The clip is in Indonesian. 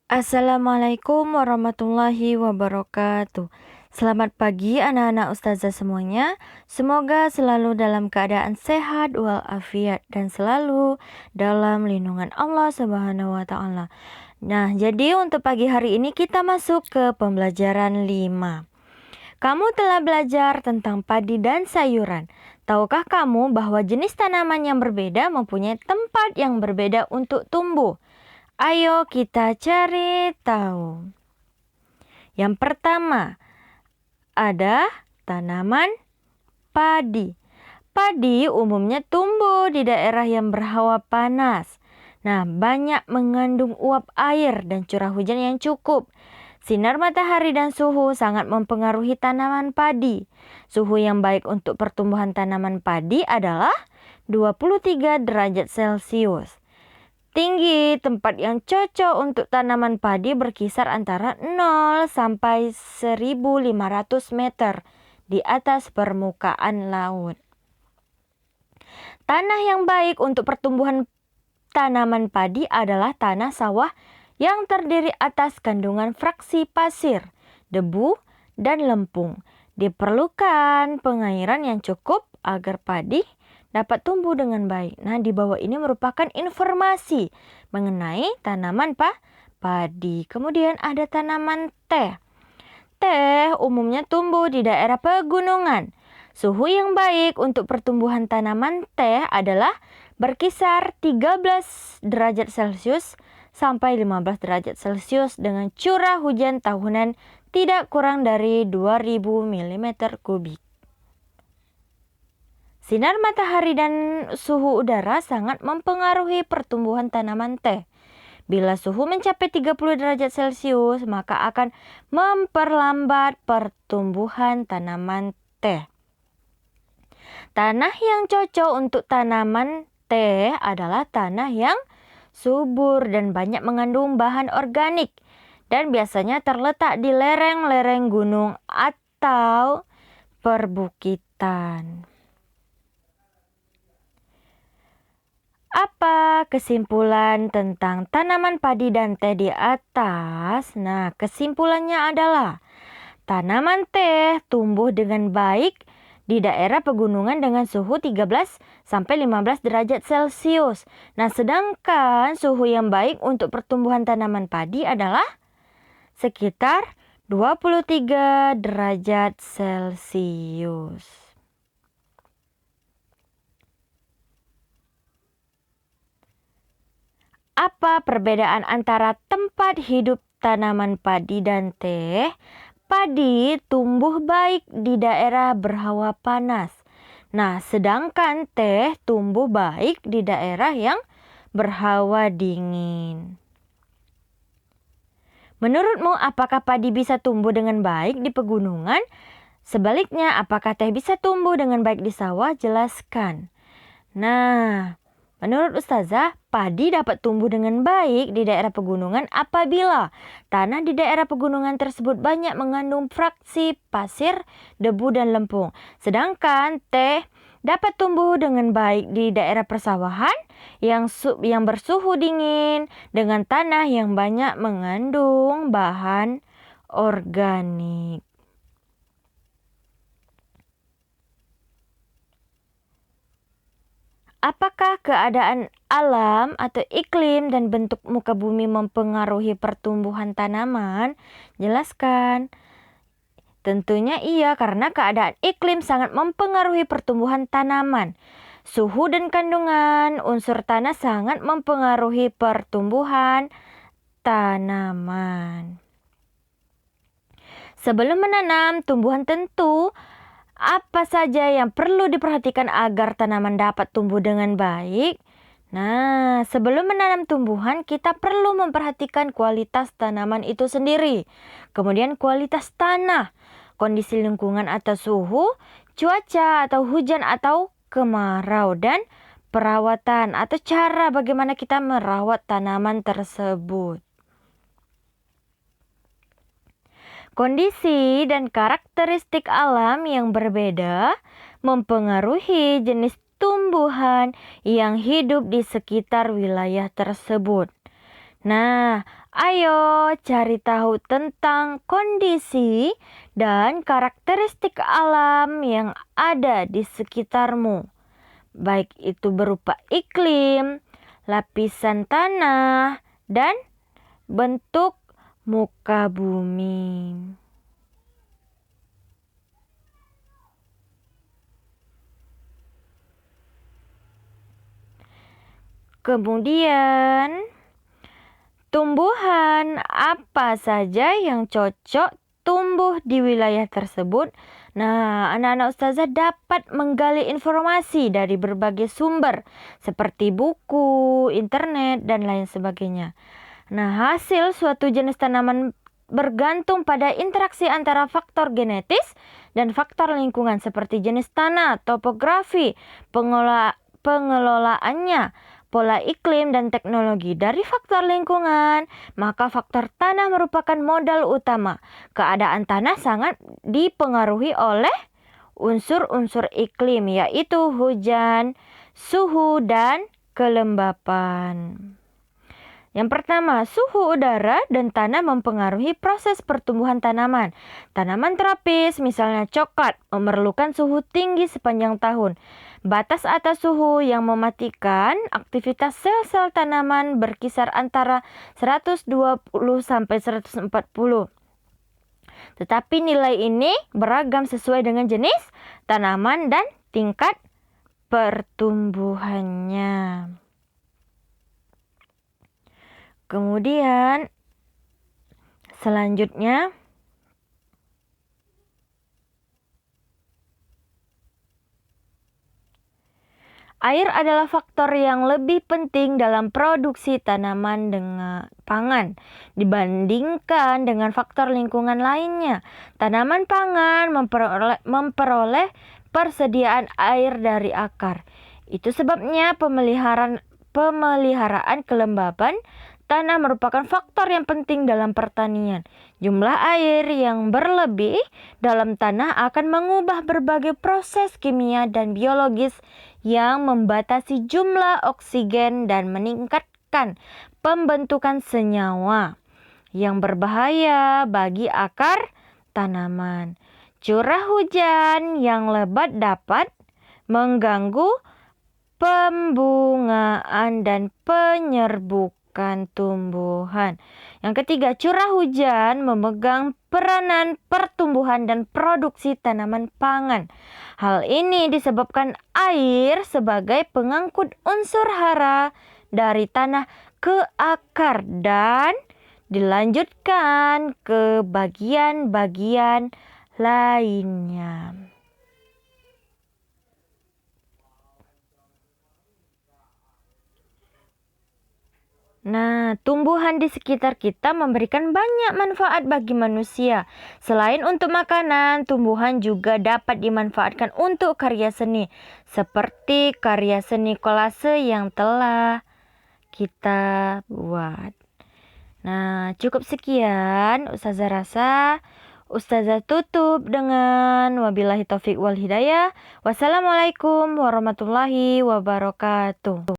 Assalamualaikum warahmatullahi wabarakatuh. Selamat pagi anak-anak ustazah semuanya. Semoga selalu dalam keadaan sehat walafiat dan selalu dalam lindungan Allah Subhanahu wa taala. Nah, jadi untuk pagi hari ini kita masuk ke pembelajaran 5. Kamu telah belajar tentang padi dan sayuran. Tahukah kamu bahwa jenis tanaman yang berbeda mempunyai tempat yang berbeda untuk tumbuh? Ayo kita cari tahu. Yang pertama, ada tanaman padi. Padi umumnya tumbuh di daerah yang berhawa panas. Nah, banyak mengandung uap air dan curah hujan yang cukup. Sinar matahari dan suhu sangat mempengaruhi tanaman padi. Suhu yang baik untuk pertumbuhan tanaman padi adalah 23 derajat Celcius. Tinggi tempat yang cocok untuk tanaman padi berkisar antara 0 sampai 1.500 meter di atas permukaan laut. Tanah yang baik untuk pertumbuhan tanaman padi adalah tanah sawah yang terdiri atas kandungan fraksi pasir, debu, dan lempung. Diperlukan pengairan yang cukup agar padi dapat tumbuh dengan baik. Nah, di bawah ini merupakan informasi mengenai tanaman padi. Kemudian ada tanaman teh. Teh umumnya tumbuh di daerah pegunungan. Suhu yang baik untuk pertumbuhan tanaman teh adalah berkisar 13 derajat Celcius sampai 15 derajat Celcius dengan curah hujan tahunan tidak kurang dari 2000 mm kubik. Sinar matahari dan suhu udara sangat mempengaruhi pertumbuhan tanaman teh. Bila suhu mencapai 30 derajat Celcius, maka akan memperlambat pertumbuhan tanaman teh. Tanah yang cocok untuk tanaman teh adalah tanah yang subur dan banyak mengandung bahan organik dan biasanya terletak di lereng-lereng gunung atau perbukitan. Apa kesimpulan tentang tanaman padi dan teh di atas? Nah, kesimpulannya adalah tanaman teh tumbuh dengan baik di daerah pegunungan dengan suhu 13 sampai 15 derajat Celcius. Nah, sedangkan suhu yang baik untuk pertumbuhan tanaman padi adalah sekitar 23 derajat Celcius. Apa perbedaan antara tempat hidup tanaman padi dan teh? Padi tumbuh baik di daerah berhawa panas. Nah, sedangkan teh tumbuh baik di daerah yang berhawa dingin. Menurutmu, apakah padi bisa tumbuh dengan baik di pegunungan? Sebaliknya, apakah teh bisa tumbuh dengan baik di sawah? Jelaskan. Nah, menurut Ustazah, padi dapat tumbuh dengan baik di daerah pegunungan apabila tanah di daerah pegunungan tersebut banyak mengandung fraksi pasir, debu, dan lempung. Sedangkan teh dapat tumbuh dengan baik di daerah persawahan yang bersuhu dingin dengan tanah yang banyak mengandung bahan organik. Apakah keadaan alam atau iklim dan bentuk muka bumi mempengaruhi pertumbuhan tanaman? Jelaskan. Tentunya iya, karena keadaan iklim sangat mempengaruhi pertumbuhan tanaman. Suhu dan kandungan unsur tanah sangat mempengaruhi pertumbuhan tanaman. Sebelum menanam tumbuhan tentu, apa saja yang perlu diperhatikan agar tanaman dapat tumbuh dengan baik? Nah, sebelum menanam tumbuhan, kita perlu memperhatikan kualitas tanaman itu sendiri. Kemudian kualitas tanah, kondisi lingkungan atau suhu, cuaca atau hujan atau kemarau, dan perawatan atau cara bagaimana kita merawat tanaman tersebut. Kondisi dan karakteristik alam yang berbeda mempengaruhi jenis tumbuhan yang hidup di sekitar wilayah tersebut. Nah, Ayo cari tahu tentang kondisi dan karakteristik alam yang ada di sekitarmu, baik itu berupa iklim, lapisan tanah, dan bentuk muka bumi. Kemudian, tumbuhan apa saja yang cocok tumbuh di wilayah tersebut? Nah, anak-anak ustazah dapat menggali informasi dari berbagai sumber seperti buku, internet, dan lain sebagainya. Nah, hasil suatu jenis tanaman bergantung pada interaksi antara faktor genetis dan faktor lingkungan seperti jenis tanah, topografi, pengelolaannya, pola iklim, dan teknologi. Dari faktor lingkungan, maka faktor tanah merupakan modal utama. Keadaan tanah sangat dipengaruhi oleh unsur-unsur iklim, yaitu hujan, suhu, dan kelembapan. Yang pertama, suhu udara dan tanah mempengaruhi proses pertumbuhan tanaman. Tanaman tropis, misalnya coklat, memerlukan suhu tinggi sepanjang tahun. Batas atas suhu yang mematikan aktivitas sel-sel tanaman berkisar antara 120 sampai 140. Tetapi nilai ini beragam sesuai dengan jenis tanaman dan tingkat pertumbuhannya. Kemudian selanjutnya, air adalah faktor yang lebih penting dalam produksi tanaman dengan pangan dibandingkan dengan faktor lingkungan lainnya. Tanaman pangan memperoleh persediaan air dari akar. Itu sebabnya pemeliharaan kelembapan tanah merupakan faktor yang penting dalam pertanian. Jumlah air yang berlebih dalam tanah akan mengubah berbagai proses kimia dan biologis yang membatasi jumlah oksigen dan meningkatkan pembentukan senyawa yang berbahaya bagi akar tanaman. Curah hujan yang lebat dapat mengganggu pembungaan dan penyerbukan tumbuhan. Yang ketiga, curah hujan memegang peranan pertumbuhan dan produksi tanaman pangan. Hal ini disebabkan air sebagai pengangkut unsur hara dari tanah ke akar dan dilanjutkan ke bagian-bagian lainnya. Nah, tumbuhan di sekitar kita memberikan banyak manfaat bagi manusia. Selain untuk makanan, tumbuhan juga dapat dimanfaatkan untuk karya seni, seperti karya seni kolase yang telah kita buat. Nah, cukup sekian Ustazah rasa. Ustazah tutup dengan wabillahi taufik wal hidayah. Wassalamualaikum warahmatullahi wabarakatuh.